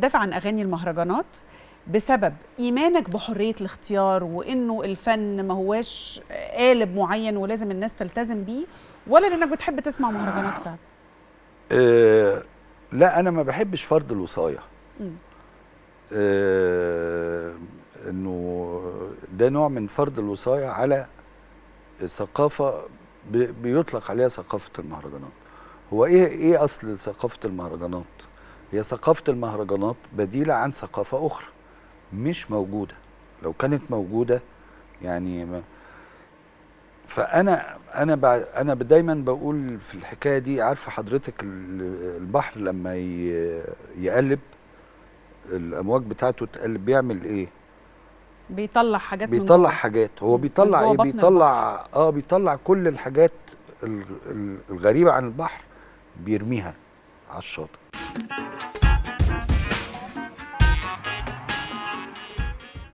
بتدافع عن اغاني المهرجانات بسبب ايمانك بحريه الاختيار وانه الفن ما هواش قالب معين ولازم الناس تلتزم بيه، ولا لانك بتحب تسمع مهرجانات فعلا؟ لا، انا ما بحبش فرض الوصايه. انه ده نوع من فرض الوصايه على ثقافه بيطلق عليها ثقافه المهرجانات. هو ايه اصل ثقافه المهرجانات؟ هي ثقافه المهرجانات بديله عن ثقافه اخرى مش موجوده. لو كانت موجوده يعني انا دايما بقول في الحكايه دي، عارفه حضرتك البحر لما يقلب الامواج بتاعته تقلب بيعمل ايه؟ بيطلع حاجات من بيطلع جوه. حاجات. هو من بيطلع جوه ايه؟ بطن البحر. بيطلع كل الحاجات الغريبه عن البحر، بيرميها على الشاطئ.